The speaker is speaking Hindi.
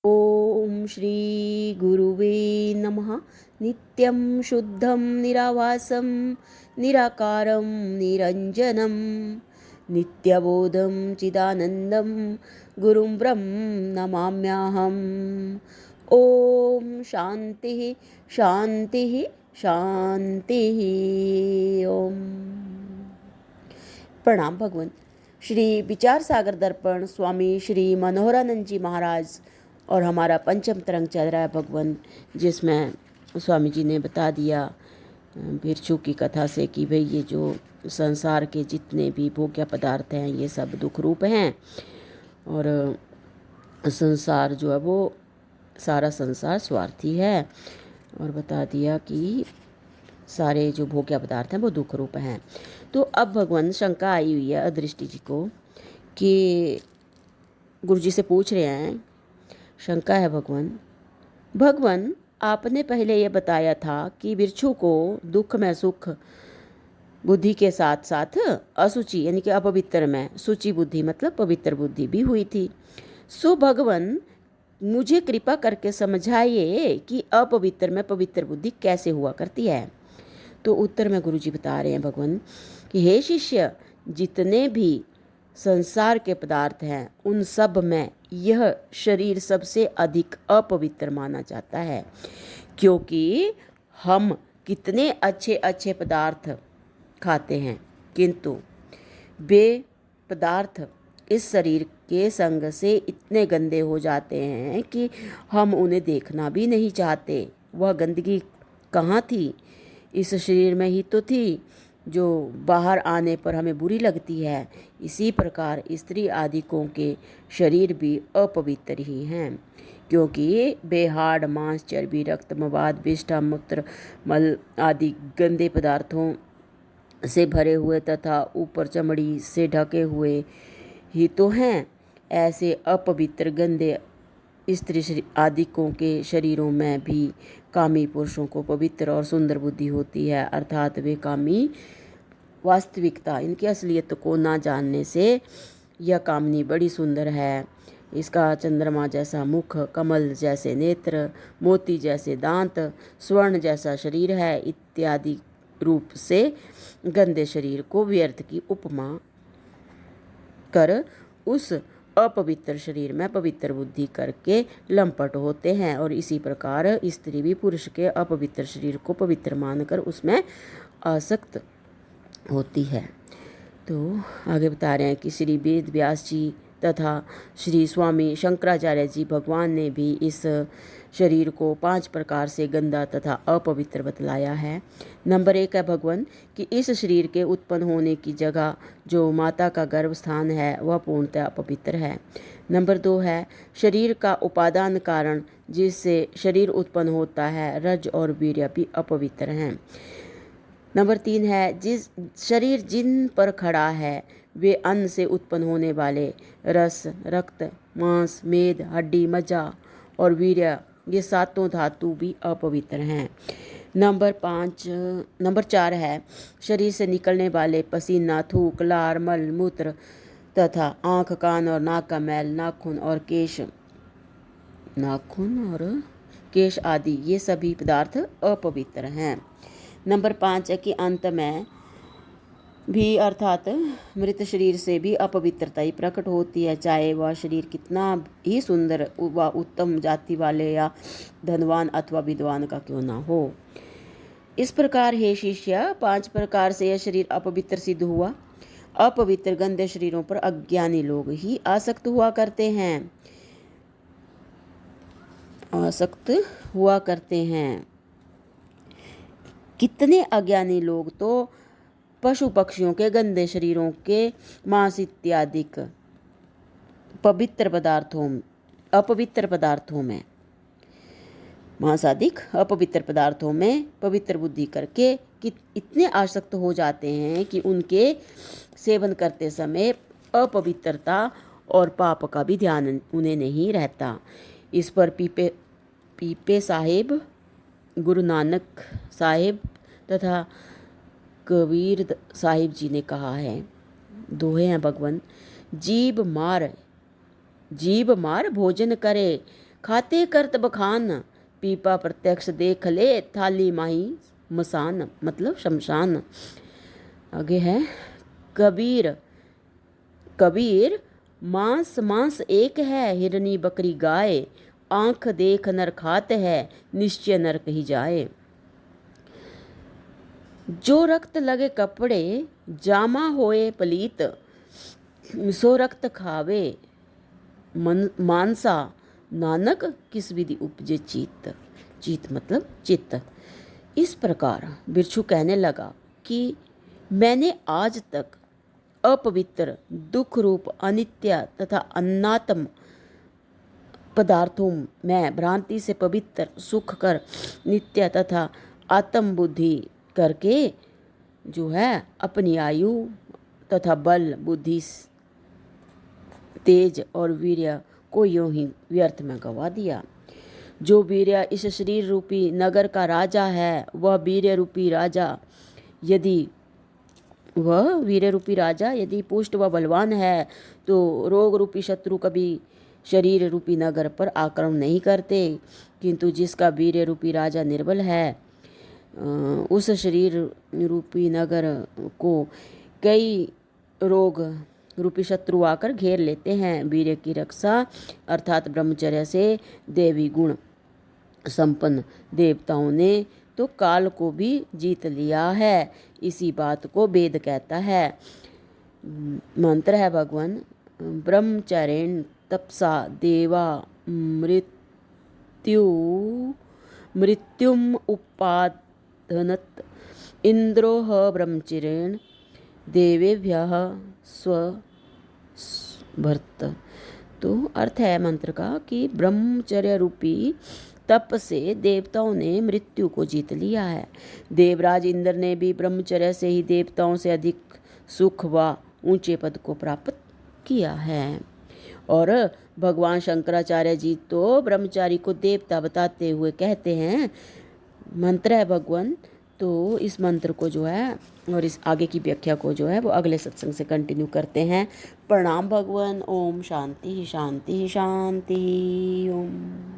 ओम श्री गुरुवे नमः। नित्यं शुद्धं निरावासं निराकारं निरञ्जनं नित्यबोधं चिदानन्दं गुरुं ब्रह्म नमाम्यहम्। ओम शांति शांति शांति। ओम। प्रणाम भगवान। श्री विचार सागर दर्पण स्वामी श्री मनोहरानंद जी महाराज और हमारा पंचम तरंग चल रहा है भगवान, जिसमें स्वामी जी ने बता दिया भिक्षु की कथा से कि भाई ये जो संसार के जितने भी भोग्य पदार्थ हैं ये सब दुख रूप हैं, और संसार जो है वो सारा संसार स्वार्थी है, और बता दिया कि सारे जो भोग्य पदार्थ हैं वो दुख रूप हैं। तो अब भगवान शंका आई हुई है अदृष्टि जी को कि गुरु जी से पूछ रहे हैं, शंका है भगवान आपने पहले ये बताया था कि भिक्षु को दुख में सुख बुद्धि के साथ साथ असुचि यानी कि अपवित्र में सुचि बुद्धि मतलब पवित्र बुद्धि भी हुई थी। सो भगवान मुझे कृपा करके समझाइए कि अपवित्र में पवित्र बुद्धि कैसे हुआ करती है। तो उत्तर में गुरु जी बता रहे हैं भगवान कि हे शिष्य, जितने भी संसार के पदार्थ हैं उन सब में यह शरीर सबसे अधिक अपवित्र माना जाता है, क्योंकि हम कितने अच्छे अच्छे पदार्थ खाते हैं किंतु वे पदार्थ इस शरीर के संग से इतने गंदे हो जाते हैं कि हम उन्हें देखना भी नहीं चाहते। वह गंदगी कहाँ थी? इस शरीर में ही तो थी, जो बाहर आने पर हमें बुरी लगती है। इसी प्रकार स्त्री आदिकों के शरीर भी अपवित्र ही हैं, क्योंकि बेहाड़ मांस चर्बी रक्त मवाद विष्ठा मूत्र मल आदि गंदे पदार्थों से भरे हुए तथा ऊपर चमड़ी से ढके हुए ही तो हैं। ऐसे अपवित्र गंदे स्त्री आदिकों के शरीरों में भी कामी पुरुषों को पवित्र और सुंदर बुद्धि होती है, अर्थात वे कामी वास्तविकता इनकी असलियत को ना जानने से यह कामनी बड़ी सुंदर है। इसका चंद्रमा जैसा मुख, कमल जैसे नेत्र, मोती जैसे दांत, स्वर्ण जैसा शरीर है इत्यादि रूप से गंदे शरीर को व्यर्थ की उपमा कर उस अपवित्र शरीर में पवित्र बुद्धि करके लंपट होते हैं, और इसी प्रकार स्त्री भी पुरुष के अपवित्र शरीर को पवित्र मानकर उसमें आसक्त होती है। तो आगे बता रहे हैं कि श्री वेद व्यास जी तथा श्री स्वामी शंकराचार्य जी भगवान ने भी इस शरीर को 5 प्रकार से गंदा तथा अपवित्र बतलाया है। नंबर 1 है भगवान कि इस शरीर के उत्पन्न होने की जगह जो माता का गर्भ स्थान है वह पूर्णतः अपवित्र है। नंबर 2 है शरीर का उपादान कारण जिससे शरीर उत्पन्न होता है रज और वीर्य भी अपवित्र हैं। नंबर 3 है जिस शरीर जिन पर खड़ा है वे अन्न से उत्पन्न होने वाले रस रक्त मांस मेद हड्डी मज्जा और वीर्य ये सातों धातु भी अपवित्र हैं। नंबर 4 है शरीर से निकलने वाले पसीना थूक लार मल मूत्र तथा आँख कान और नाक का मैल नाखून और केश आदि ये सभी पदार्थ अपवित्र हैं। नंबर 5 है कि अंत में भी अर्थात मृत शरीर से भी अपवित्रता ही प्रकट होती है, चाहे वह शरीर कितना ही सुंदर व उत्तम जाति वाले या धनवान अथवा विद्वान का क्यों ना हो। इस प्रकार हे शिष्य 5 प्रकार से यह शरीर अपवित्र सिद्ध हुआ। अपवित्र गंदे शरीरों पर अज्ञानी लोग ही आसक्त हुआ करते हैं। कितने अज्ञानी लोग तो पशु पक्षियों के गंदे शरीरों के मांस इत्यादि अपवित्र पदार्थों में पवित्र बुद्धि करके कि इतने आसक्त हो जाते हैं कि उनके सेवन करते समय अपवित्रता और पाप का भी ध्यान उन्हें नहीं रहता। इस पर पीपे साहिब, गुरु नानक साहिब तथा कबीर साहिब जी ने कहा है, दोहे हैं भगवान, जीभ मार भोजन करे खाते करत बखान, पीपा प्रत्यक्ष देख ले, थाली माही मसान, मतलब शमशान। आगे है कबीर, कबीर मांस मांस एक है, हिरनी बकरी गाय, आंख देख नर खात है, निश्चय नरक ही जाए। जो रक्त लगे कपड़े, जामा होए पलीत, सो रक्त खावे मानसा, नानक किस विधि उपजे चित्त। चित्त मतलब चित्त। इस प्रकार बिरछू कहने लगा कि मैंने आज तक अपवित्र, दुख रूप, अनित्य तथा अनात्म पदार्थों में भ्रांति से पवित्र सुख कर नित्य तथा आत्म बुद्धि करके जो है अपनी आयु तथा बल, बुद्धि, तेज और वीर्य को यूं ही व्यर्थ में गवा दिया। जो वीर्य इस शरीर रूपी नगर का राजा है, वह वीर्य रूपी राजा यदि पुष्ट व बलवान है तो रोग रूपी शत्रु कभी शरीर रूपी नगर पर आक्रमण नहीं करते, किंतु जिसका वीर्य रूपी राजा निर्बल है उस शरीर रूपी नगर को कई रोग रूपी शत्रु आकर घेर लेते हैं। वीर्य की रक्षा अर्थात ब्रह्मचर्य से देवी गुण संपन्न देवताओं ने तो काल को भी जीत लिया है। इसी बात को वेद कहता है। मंत्र है भगवान, ब्रह्मचर्येण तपसा देवा मृत्युम उपादनत, इंद्रोह ब्रह्मचर्येण देवेभ्यः स्वभर्त। तो अर्थ है मंत्र का कि ब्रह्मचर्य रूपी तप से देवताओं ने मृत्यु को जीत लिया है। देवराज इंद्र ने भी ब्रह्मचर्य से ही देवताओं से अधिक सुख व ऊंचे पद को प्राप्त किया है। और भगवान शंकराचार्य जी तो ब्रह्मचारी को देवता बताते हुए कहते हैं, मंत्र है भगवान। तो इस मंत्र को जो है और इस आगे की व्याख्या को जो है वो अगले सत्संग से कंटिन्यू करते हैं। प्रणाम भगवान। ओम शांति शांति शांति। ओम।